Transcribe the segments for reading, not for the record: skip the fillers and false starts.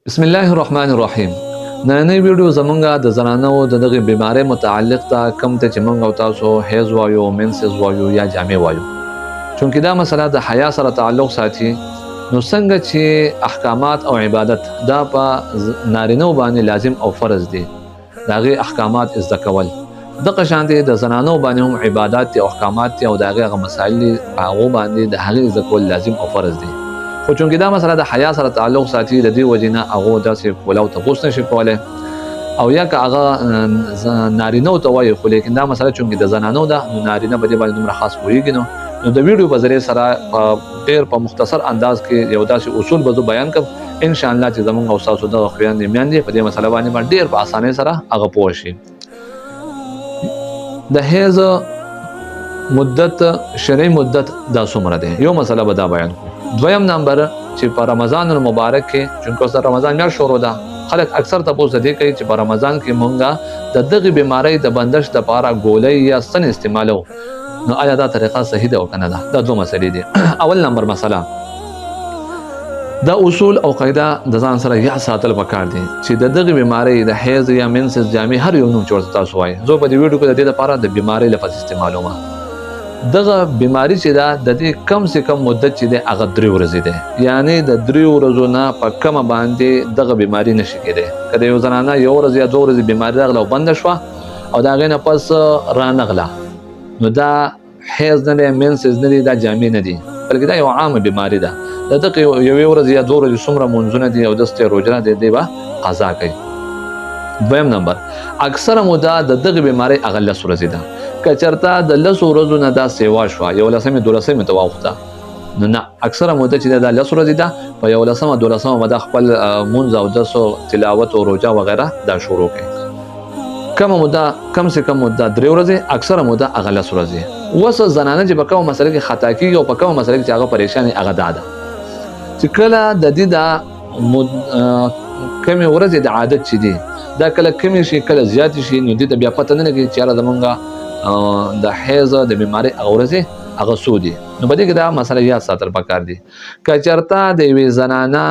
بسم الله الرحمن الرحیم. نننۍ ویډیو زمونږه د زنانو د دغه بیماری متعلق ته کم ته چې مونږ او تاسو هیز وایو، منسز وایو یا جامې وایو. چونکې دا مسله د حیا سره تعلق ساتي، نو څنګه چې احکامات او عبادت دا په نارینه باندې لازم او فرض دي، د هغې احکامات زده کول. دغه شانتې د زنانو باندې هم عبادات دي او احکامات دي او د هغې هغه مسایل دي، په هغو باندې د هغې زده کول لازم او فرض دي. خو چونکې دا مسله د حیا سره تعلق ساتي، د دې وجې نه هغو داسې کول او تپوس نشي کولی، او یا که هغه نارینهو ته وایي، خو لیکن دا مسله چونکې د زنانو ده، نو نارینه په دې باندې دومره خاص پوهېږي نو د ویډیو په ذریعې سره په ډېر په مختصر انداز کې یو داسې اصول به زه بیان کړم، انشاءالله چې زموږ او ستاسو دغه خویندې میندې په دې مسله باندې ډېر په اسانۍ سره هغه پوه شي. د حیض مدت، شرعي مدت دا څومره دی؟ یو مسله به دا بیان کړو. دویم نمبر چې په رمضان المبارک کې، چونکه اوس د رمضان میاشت شروع ده، خلک اکثر تپوس دې کوي چې په رمضان کې مونږه د دغې بیمارۍ د بندش دپاره ګولۍ یا سن استعمالو، نو آیا دا طریقه صحیح ده او که نه ده؟ دا دوه مسلې دي. اول نمبر مسله، دا اصول او قاعده د ځان سره یاد ساتل پکار دي چې د دغې بیمارۍ د حیض یا منسز جامې هر یو نوم چې ورته تاسو وایي، زه په دې ویډیو کې د دې لپاره د بیمارۍ لفظ استعمالوم. دغه بیماری چې ده د دې کم سے کم مدت چې دی هغه 3 ورځې دی، یعنی د 3 ورځو نه په کمه باندې دغه بیماری نشي کېدی. که د یو زنانه 1 ورځ یا 2 ورځې بیماري راغله او بنده شوه او د هغې نه پس رانغله، نو دا حیض نه دی، منسز نه دی، دا جامې نه دي، بلکې دا یو عامه بیماری ده. د دغې 1 ورځ یا 2 ورځې څومره منځونه دي او داسې روژه دی، دی به قضا کوي. دویم نمبر، اکثره موده د دغې بیمارۍ هغه 10 ورځې ده. که چېرته د 10 ورځو نه دا سیوا شوه، 11مې 12مې ته واوښته، نو نه، اکثره موده چې دا 10 ورځې ده، په 11مه 12مه به دا خپل مونځ او دسو تلاوت او روژه وغیره دا شروع کوي. کمه موده، کم سے کم موده 3 ورځې، اکثره موده هغه 10 ورځې. اوس زنانه چې په کومه مسله کې خطا کېږي او په کومه مسله کې چې هغه پریشان هغه دا ده چې کله د دې دا کمې ورځې د عادت چې دي دا کله کمې شي کله زیاتې شي، نو دې ته بیا پته نه لګي چې یاره زمونږ د حیض د بیمارۍ هغه ورځې هغه څو دي. نو په دې کې دا مسله یاد ساتل پکار دي. که چېرته د یوې زنانه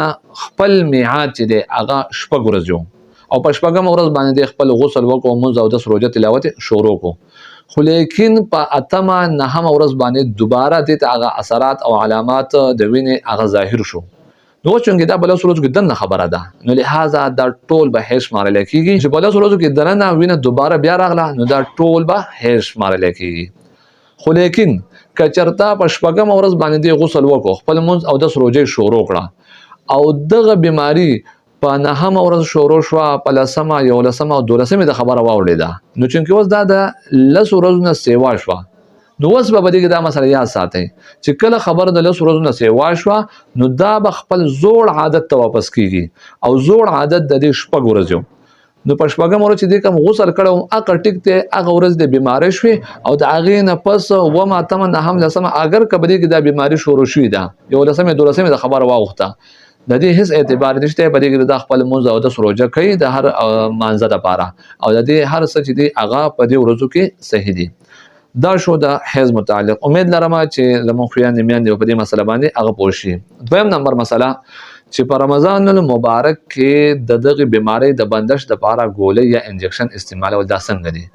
خپل میعاد چې دی هغه 6 ورځې او په 8مه ورځ باندې د خپل غسل وکړو، مونځ او دس روژه تلاوت شروع کړو، خو لیکن په 8مه 9مه ورځ باندې دوباره دې ته هغه اثرات او علامات د وینې هغه ظاهر شو، نو چونکې دا په 10 ورځو کې دننه خبره ده، نو لهذا دا ټول به حیض شمارلی کېږي. چې په 10 ورځو کې دننه وینه دوباره بیا راغله، نو دا ټول به حیض شمارلی کېږي. خو لیکن که چېرته په 8مه ورځ باندې دې غسل وکړو، خپل مونځ او دس روژې شروع کړه او دغه بیماري په 9مه ورځ شروع شوه، په 10مه 11مه او 12مې د خبره واوړېده، نو چونکې اوس دا د 10 ورځو نه سیوا شوه، نو اوس به په دې کې دا مسله یاد ساتئ چې کله خبره د 10 ورځو نه سیوا شوه، نو دا به خپل زوړ عادت ته واپس کېږي او زوړ عادت د دې 6 ورځو. نو په 8مه ورځ چې دې کوم غسل کړی هغه ټیک دی، هغه ورځ د بیمارۍ شوې او د هغې نه پس 9مه 8مه 9مه 10مه اگر که په دې کې دا بیماري شروع شوې ده، 11مې 12مې د خبره واوښته، د دې هیڅ اعتبار نشته. په دې کې د خپل مونځ او دس روژه کوي د هر مانځه دپاره او د دې هر څه چې دی هغه په دې ورځو کې صحیح دي. دا شو د حیض متعلق. امید لرم چې زموږ خویندې میندې په دې مسله باندې هغه پوه شي. دویم نمبر مسله چې په رمضان المبارک کې د دغې بیمارۍ د بندش دپاره ګولۍ یا انجکشن استعمالول دا څنګه دي؟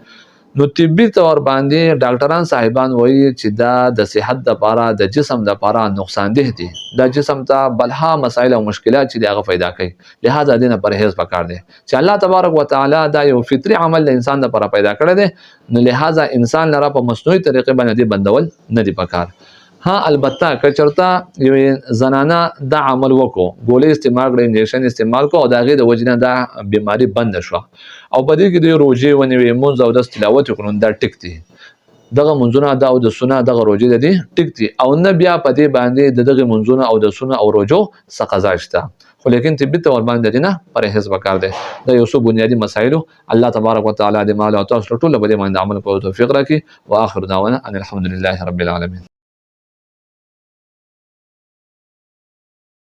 نو طبي طور باندې ډاکټران صاحبان وایي چې دا د صحت دپاره د جسم دپاره نقصاندeh دي، دا جسم ته بلها مسایل او مشکلات چې دی هغه پیدا کوي، لهذا دې نه پرهیز پکار دی چې الله تبارک وتعالی دا یو فطري عمل د انسان دپاره پیدا کړی دی، نو لهذا انسان لره په مصنوعي طریقې باندې دې بندول نه دي پکار. ها البته که چېرته یوې زنانه دا عمل وکړو، ګولۍ استعمال کړه، انجکشن استعمال کړو او د هغې د وجې نه دا بیماري بنده شوه او په دې کې د روژې ونیوې، مونځ او دس تلاوت وکړو، دا ټیک دي، دغه منځونه دا اودسونه دغه روژې د دې ټیک دي او نه بیا په دې باندې د دغې منځونه اودسونه او روژو څه قضا شته. خو لیکن طبي طور باندې د دې نه پرهیز پکار دی. دا یو څو بنیادي مسایلو. الله تبارک وتعالی دې مال او تاسو ټول په دې باندې عمل کولو توفیق راکړي. واخر دعوانا ان الحمد لله رب العالمین.